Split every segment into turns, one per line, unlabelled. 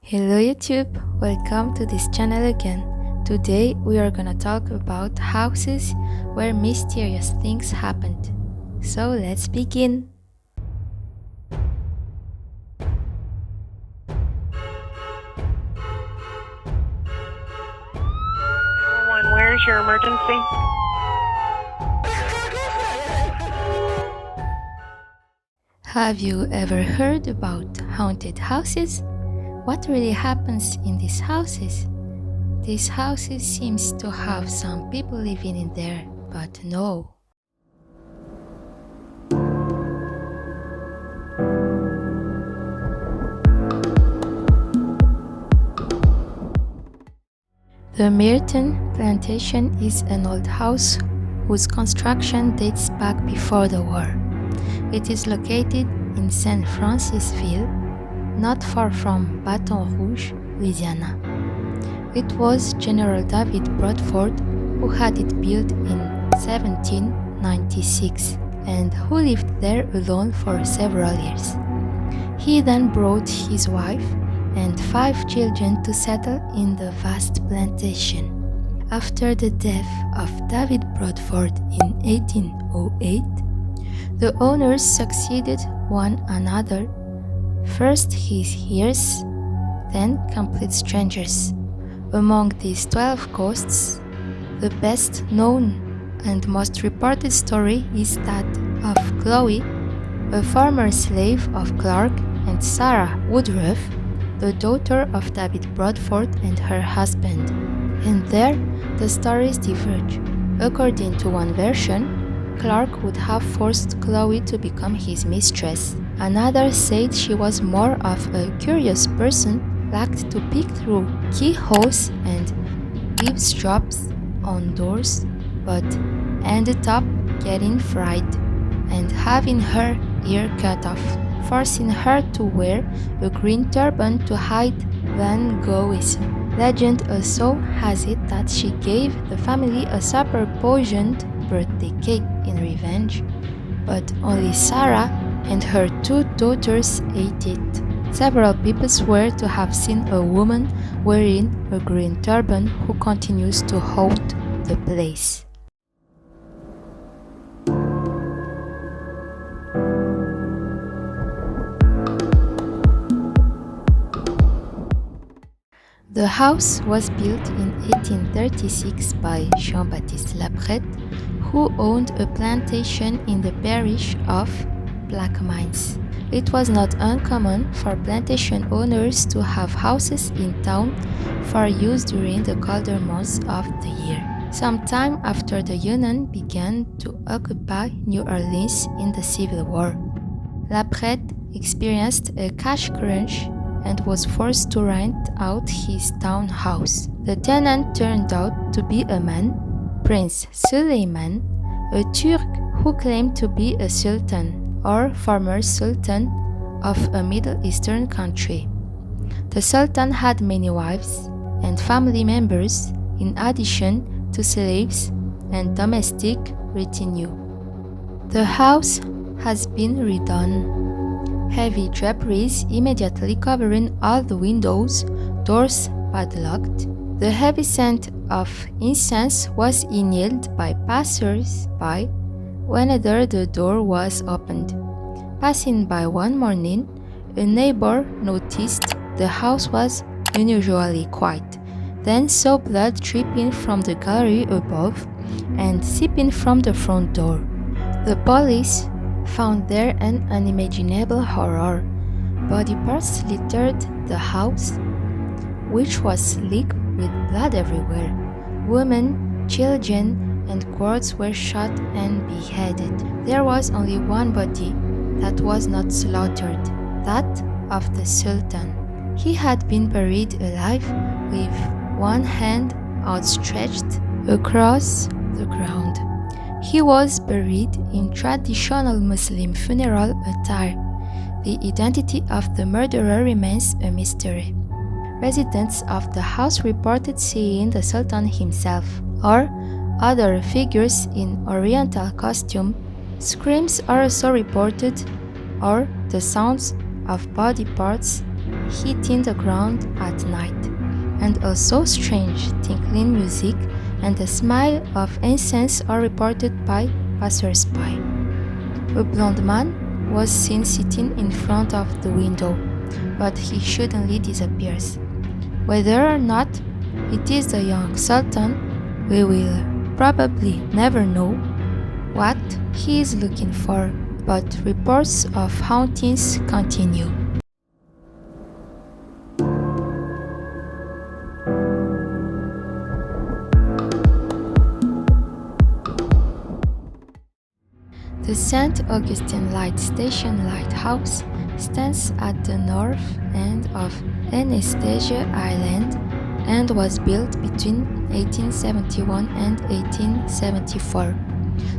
Hello YouTube, welcome to this channel again. Today we are gonna talk about houses where mysterious things happened. So let's begin.
Where's your emergency?
Have you ever heard about haunted houses? What really happens in these houses? These houses seems to have some people living in there, but no. The Mirtan Plantation is an old house whose construction dates back before the war. It is located in San Francisville, not far from Baton Rouge, Louisiana. It was General David Bradford who had it built in 1796 and who lived there alone for several years. He then brought his wife and 5 children to settle in the vast plantation. After the death of David Bradford in 1808, the owners succeeded one another, first his heirs, then complete strangers. Among these 12 ghosts, the best known and most reported story is that of Chloe, a former slave of Clark, and Sarah Woodruff, the daughter of David Bradford and her husband. And there, the stories diverge. According to one version, Clark would have forced Chloe to become his mistress. Another said she was more of a curious person, liked to peek through keyholes and eavesdrop on doors, but ended up getting fried and having her ear cut off, forcing her to wear a green turban to hide Van Goghsism. Legend also has it that she gave the family a super poisoned birthday cake in revenge, but only Sarah and her 2 daughters ate it. Several people swear to have seen a woman wearing a green turban who continues to haunt the place. The house was built in 1836 by Jean-Baptiste Laprette, who owned a plantation in the parish of Plaquemines. It was not uncommon for plantation owners to have houses in town for use during the colder months of the year. Sometime after the Union began to occupy New Orleans in the Civil War, Laprette experienced a cash crunch and was forced to rent out his townhouse. The tenant turned out to be a man, Prince Suleiman, a Turk who claimed to be a sultan or former sultan of a Middle Eastern country. The sultan had many wives and family members in addition to slaves and domestic retinue. The house has been redone. Heavy draperies immediately covering all the windows, doors padlocked. The heavy scent of incense was inhaled by passers-by whenever the door was opened. Passing by one morning, a neighbor noticed the house was unusually quiet, then saw blood dripping from the gallery above and seeping from the front door. The police found there an unimaginable horror. Body parts littered the house, which was slick with blood everywhere. Women, children, and guards were shot and beheaded. There was only one body that was not slaughtered, that of the Sultan. He had been buried alive with one hand outstretched across the ground. He was buried in traditional Muslim funeral attire. The identity of the murderer remains a mystery. Residents of the house reported seeing the Sultan himself or other figures in Oriental costume. Screams are also reported, or the sounds of body parts hitting the ground at night, and also strange tinkling music and the smell of incense are reported by passers-by. A blond man was seen sitting in front of the window, but he suddenly disappears. Whether or not it is the young sultan, we will probably never know what he is looking for, but reports of hauntings continue. The St. Augustine Light Station Lighthouse stands at the north end of Anastasia Island and was built between 1871 and 1874.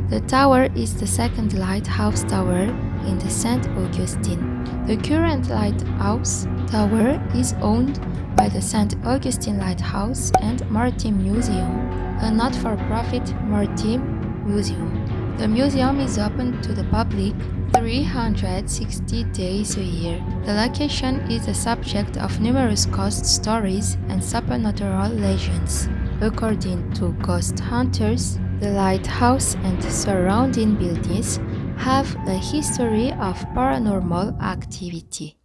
The tower is the second lighthouse tower in the St. Augustine. The current lighthouse tower is owned by the St. Augustine Lighthouse and Maritime Museum, a not-for-profit maritime museum. The museum is open to the public 360 days a year. The location is the subject of numerous ghost stories and supernatural legends. According to ghost hunters, the lighthouse and surrounding buildings have a history of paranormal activity.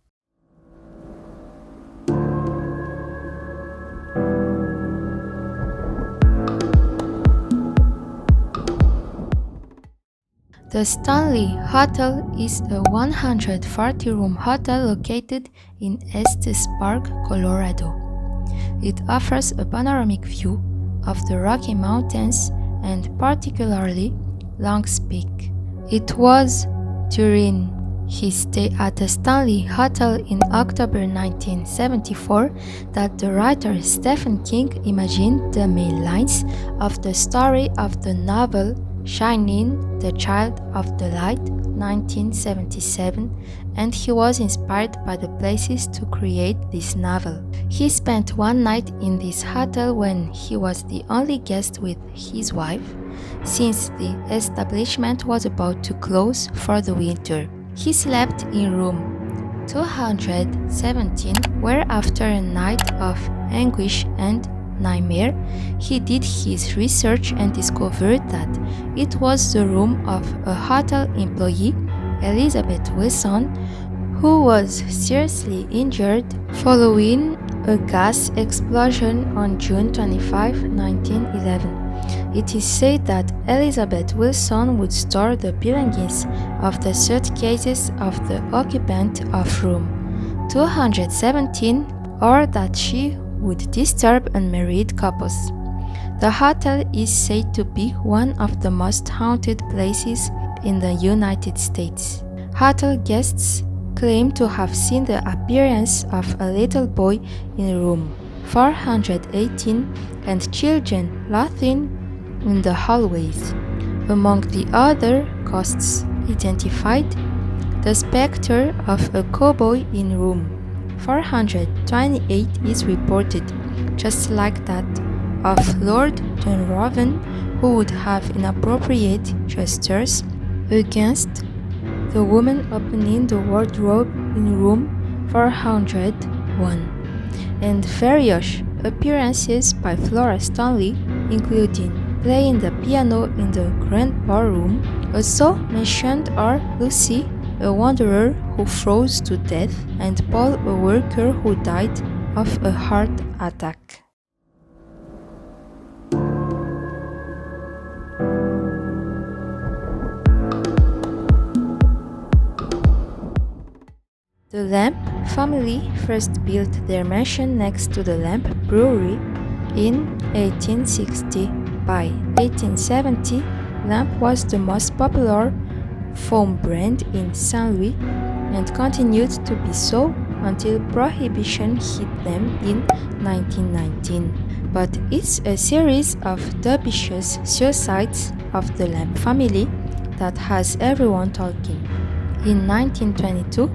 The Stanley Hotel is a 140-room hotel located in Estes Park, Colorado. It offers a panoramic view of the Rocky Mountains and particularly Long's Peak. It was during his stay at the Stanley Hotel in October 1974 that the writer Stephen King imagined the main lines of the story of the novel Shining, the Child of the Light, 1977, and he was inspired by the places to create this novel. He spent one night in this hotel when he was the only guest with his wife, since the establishment was about to close for the winter. He slept in room 217, where after a night of anguish and nightmare, he did his research and discovered that it was the room of a hotel employee, Elizabeth Wilson, who was seriously injured following a gas explosion on June 25, 1911. It is said that Elizabeth Wilson would store the belongings of the suitcases of the occupant of room 217, or that she would disturb unmarried couples. The hotel is said to be one of the most haunted places in the United States. Hotel guests claim to have seen the appearance of a little boy in room 418 and children laughing in the hallways. Among the other ghosts identified, the specter of a cowboy in room 428 is reported, just like that of Lord Dunraven, who would have inappropriate gestures against the woman opening the wardrobe in room 401, and various appearances by Flora Stanley, including playing the piano in the Grand Ballroom. Also mentioned are Lucy, a wanderer who froze to death, and Paul, a worker who died of a heart attack. The Lamp family first built their mansion next to the Lamp Brewery in 1860. By 1870, Lamp was the most popular foam brand in St. Louis and continued to be so until Prohibition hit them in 1919. But it's a series of dubious suicides of the Lamp family that has everyone talking. In 1922,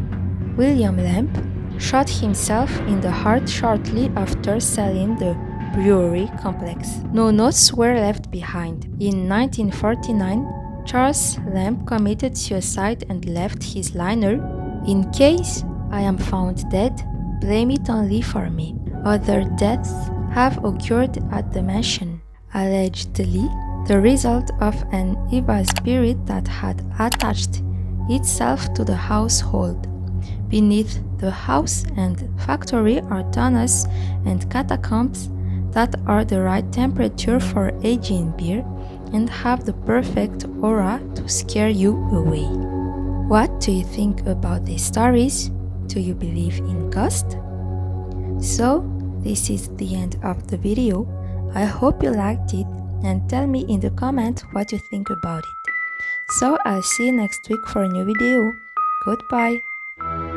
William Lamp shot himself in the heart shortly after selling the brewery complex. No notes were left behind. In 1949, Charles Lamp committed suicide and left his liner, "In case I am found dead, blame it only for me. Other deaths have occurred at the mansion, allegedly the result of an evil spirit that had attached itself to the household. Beneath the house and factory are tunnels and catacombs that are the right temperature for aging beer and have the perfect aura to scare you away. What do you think about these stories? Do you believe in ghosts? So, this is the end of the video. I hope you liked it and tell me in the comment what you think about it. So, I'll see you next week for a new video. Goodbye!